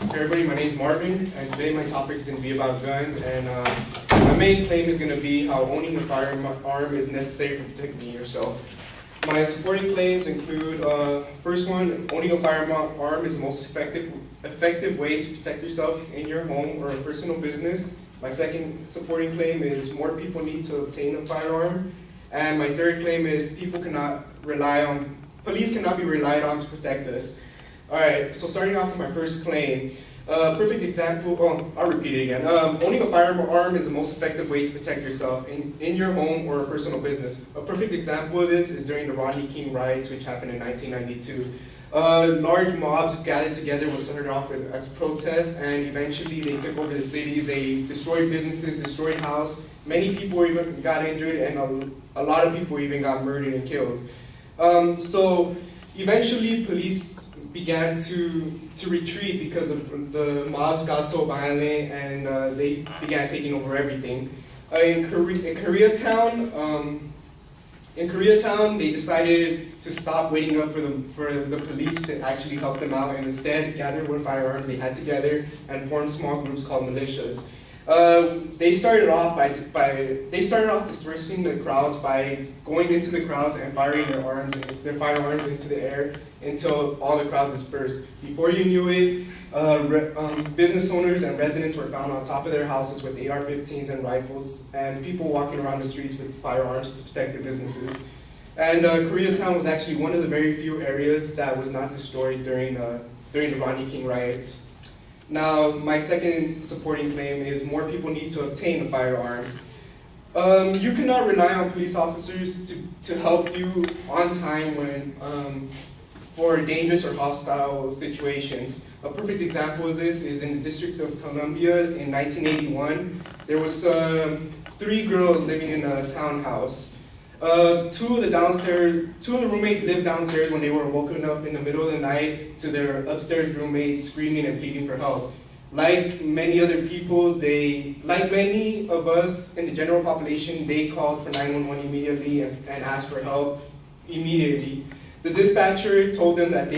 Hey everybody, my name is Marvin, and today my topic is going to be about guns, and my main claim is going to be how owning a firearm is necessary for protecting yourself. My supporting claims include, first one, owning a firearm is the most effective way to protect yourself in your home or a personal business. My second supporting claim is more people need to obtain a firearm. And my third claim is police cannot be relied on to protect us. Alright, so starting off with my first claim, perfect example, I'll repeat it again. Owning a firearm is the most effective way to protect yourself in your home or a personal business. A perfect example of this is during the Rodney King riots, which happened in 1992. Large mobs gathered together, what started off as protests, and eventually they took over the cities. They destroyed businesses, destroyed houses. Many people even got injured, and a lot of people even got murdered and killed. So eventually police began to retreat because the mobs got so violent, and they began taking over everything. In Koreatown, they decided to stop waiting up for the police to actually help them out, and instead gathered what firearms they had together and formed small groups called militias. They started off dispersing the crowds by going into the crowds and firing their firearms into the air until all the crowds dispersed. Before you knew it, business owners and residents were found on top of their houses with AR-15s and rifles, and people walking around the streets with firearms to protect their businesses. And Koreatown was actually one of the very few areas that was not destroyed during the Rodney King riots. Now, my second supporting claim is more people need to obtain a firearm. You cannot rely on police officers to help you on time for dangerous or hostile situations. A perfect example of this is in the District of Columbia in 1981. There was 3 girls living in a townhouse. Two of the roommates lived downstairs when they were woken up in the middle of the night to their upstairs roommates screaming and pleading for help. Like many other people, like many of us in the general population, they called for 911 immediately and asked for help immediately. The dispatcher told them that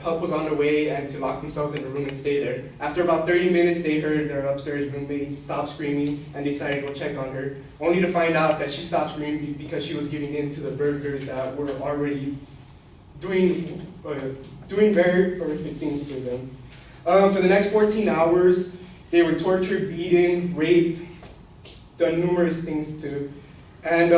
help was on the way and to lock themselves in the room and stay there. After about 30 minutes, they heard their upstairs roommates stop screaming and decided to go check on her, only to find out that she stopped screaming because she was giving in to the burglars that were already doing very horrific things to them. For the next 14 hours, they were tortured, beaten, raped, done numerous things too. And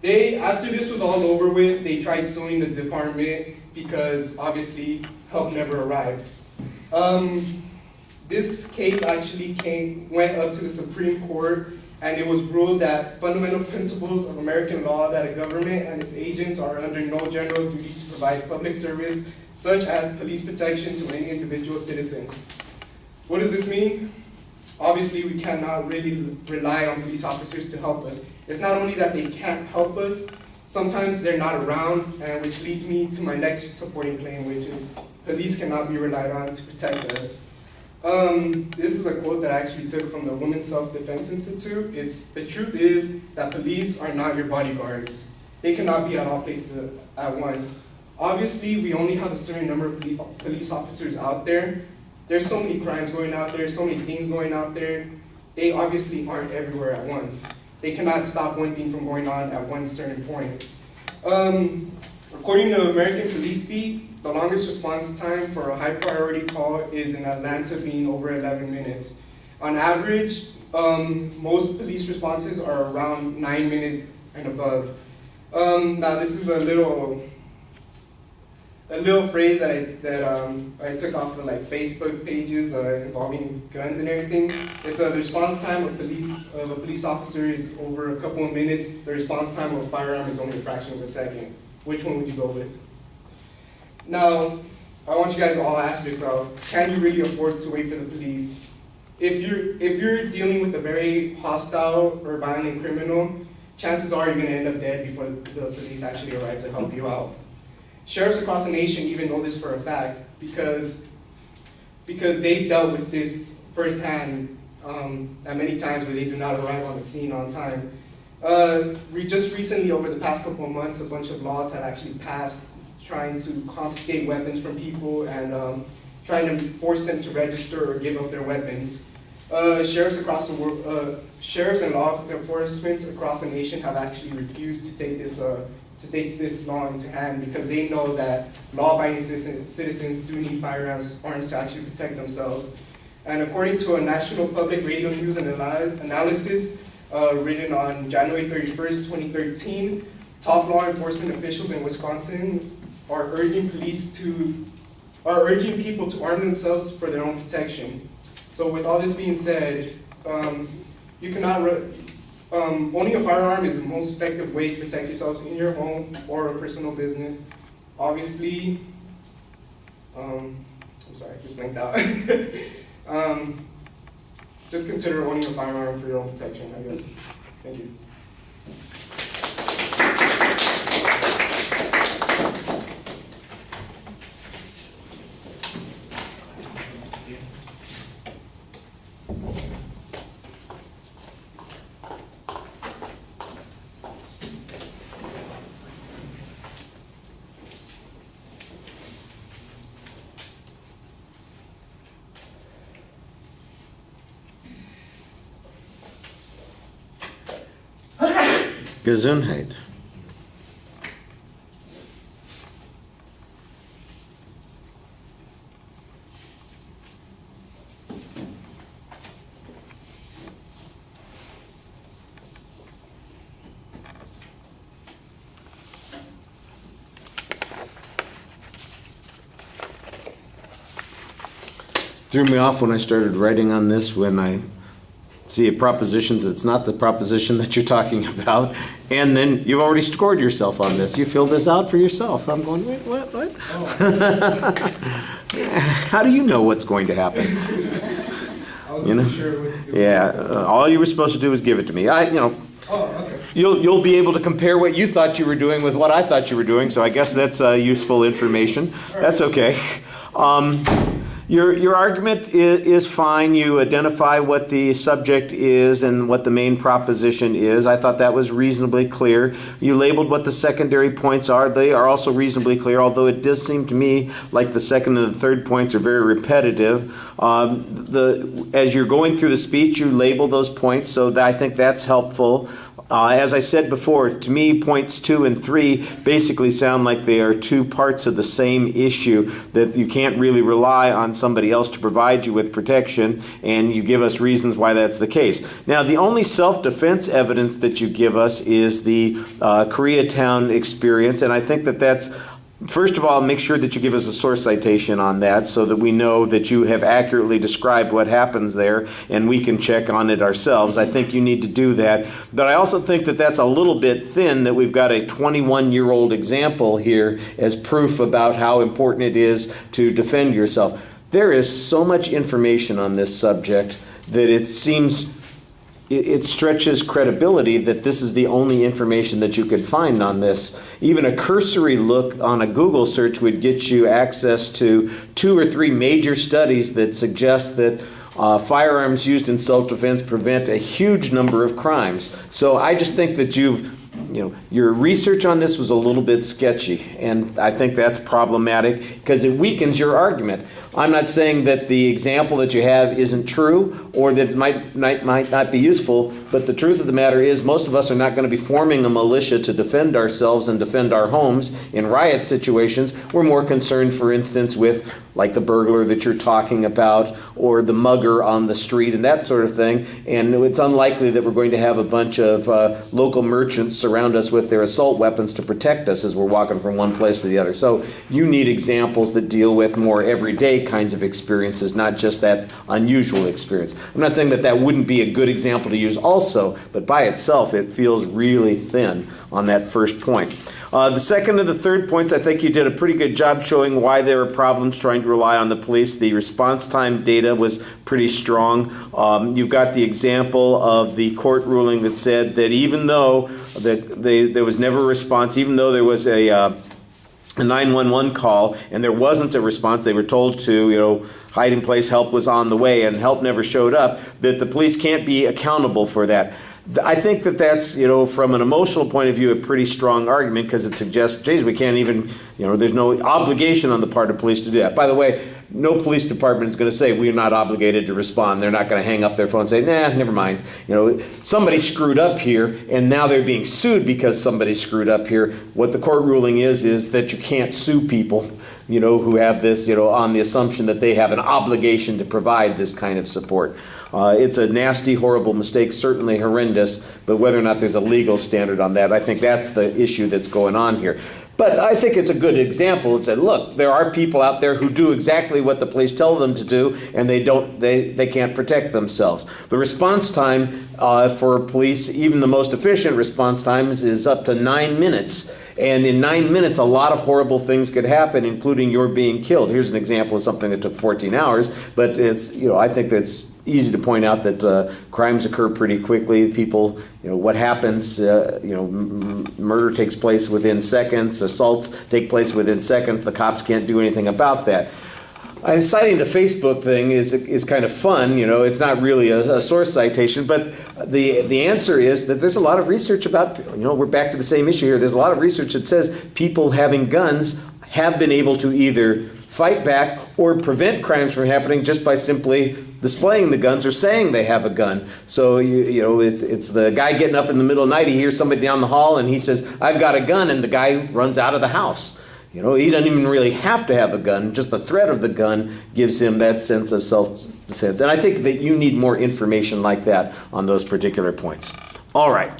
after this was all over with, they tried suing the department because obviously help never arrived. This case actually went up to the Supreme Court, and it was ruled that fundamental principles of American law that a government and its agents are under no general duty to provide public service, such as police protection to any individual citizen. What does this mean? Obviously, we cannot really rely on police officers to help us. It's not only that they can't help us, sometimes they're not around, and which leads me to my next supporting claim, which is police cannot be relied on to protect us. This is a quote that I actually took from the Women's Self-Defense Institute. The truth is that police are not your bodyguards. They cannot be at all places at once. Obviously, we only have a certain number of police officers out there. There's so many crimes going out there, so many things going out there. They obviously aren't everywhere at once. They cannot stop one thing from going on at one certain point. According to American Police Beat, the longest response time for a high priority call is in Atlanta being over 11 minutes. On average, most police responses are around 9 minutes and above. Now this is a little phrase that I took off of like Facebook pages involving guns and everything. It's the response time of a police officer is over a couple of minutes. The response time of a firearm is only a fraction of a second. Which one would you go with? Now, I want you guys to all ask yourself, can you really afford to wait for the police? If you're dealing with a very hostile or violent criminal, chances are you're going to end up dead before the police actually arrives to help you out. Sheriffs across the nation even know this for a fact because they've dealt with this firsthand at many times where they do not arrive on the scene on time. Just recently, over the past couple of months, a bunch of laws have actually passed trying to confiscate weapons from people and trying to force them to register or give up their weapons. Sheriffs across the world, sheriffs and law enforcement across the nation have actually refused to take this law into hand because they know that law-abiding citizens do need firearms to actually protect themselves. And according to a national public radio news and analysis written on January 31st, 2013, top law enforcement officials in Wisconsin are urging people to arm themselves for their own protection. So with all this being said, you cannot, owning a firearm is the most effective way to protect yourselves in your home or a personal business. Obviously, I'm sorry, I just blanked out. Just consider owning a firearm for your own protection, I guess. Thank you. Gesundheit. Threw me off when I started writing on this, when I see a proposition that's not the proposition that you're talking about, and then you've already scored yourself on this. You filled this out for yourself. I'm going, wait, what? Oh. How do you know what's going to happen? I wasn't sure what to do. Yeah, all you were supposed to do was give it to me. Oh, okay. You'll be able to compare what you thought you were doing with what I thought you were doing, so I guess that's useful information. That's okay. Your argument is fine. You identify what the subject is and what the main proposition is. I thought that was reasonably clear. You labeled what the secondary points are. They are also reasonably clear, although it does seem to me like the second and the third points are very repetitive. As you're going through the speech, you label those points, so I think that's helpful. As I said before, to me, points 2 and 3 basically sound like they are two parts of the same issue, that you can't really rely on somebody else to provide you with protection, and you give us reasons why that's the case. Now, the only self-defense evidence that you give us is the Koreatown experience, and I think that that's, first of all, make sure that you give us a source citation on that so that we know that you have accurately described what happens there and we can check on it ourselves. I think you need to do that. But I also think that that's a little bit thin, that we've got a 21-year-old example here as proof about how important it is to defend yourself. There is so much information on this subject that it seems it stretches credibility that this is the only information that you could find on this. Even a cursory look on a Google search would get you access to 2 or 3 major studies that suggest that firearms used in self-defense prevent a huge number of crimes. So I just think that your research on this was a little bit sketchy, and I think that's problematic because it weakens your argument. I'm not saying that the example that you have isn't true or that it might not be useful, but the truth of the matter is most of us are not going to be forming a militia to defend ourselves and defend our homes in riot situations. We're more concerned, for instance, with like the burglar that you're talking about or the mugger on the street and that sort of thing, and it's unlikely that we're going to have a bunch of local merchants surround us with their assault weapons to protect us as we're walking from one place to the other. So you need examples that deal with more everyday kinds of experiences, not just that unusual experience. I'm not saying that that wouldn't be a good example to use also, but by itself it feels really thin on that first point. The second and the third points, I think you did a pretty good job showing why there are problems trying to rely on the police. The response time data was pretty strong. You've got the example of the court ruling that said that even though there was never a response, even though there was a 911 call and there wasn't a response, they were told to, hide in place, help was on the way, and help never showed up, that the police can't be accountable for that. I think that that's, from an emotional point of view, a pretty strong argument because it suggests, geez, we can't even, there's no obligation on the part of police to do that. By the way, no police department is going to say we're not obligated to respond. They're not going to hang up their phone and say, nah, never mind. You know, somebody screwed up here, and now they're being sued because somebody screwed up here. What the court ruling is that you can't sue people, you know, who have this, you know, on the assumption that they have an obligation to provide this kind of support. It's a nasty, horrible mistake, certainly horrendous, but whether or not there's a legal standard on that, I think that's the issue that's going on here. But I think it's a good example. It said, look, there are people out there who do exactly what the police tell them to do, and they can't protect themselves. The response time for police, even the most efficient response times, is up to 9 minutes. And in 9 minutes, a lot of horrible things could happen, including your being killed. Here's an example of something that took 14 hours, but it's, you know, I think that's easy to point out that crimes occur pretty quickly. People, you know, what happens, murder takes place within seconds, assaults take place within seconds. The cops can't do anything about that. Citing the Facebook thing is kind of fun, you know, it's not really a source citation, but the answer is that there's a lot of research about, you know, we're back to the same issue here. There's a lot of research that says people having guns have been able to either fight back or prevent crimes from happening just by simply displaying the guns or saying they have a gun. So, you know, it's the guy getting up in the middle of the night, he hears somebody down the hall and he says, I've got a gun, and the guy runs out of the house. You know, he doesn't even really have to have a gun. Just the threat of the gun gives him that sense of self-defense. And I think that you need more information like that on those particular points. All right.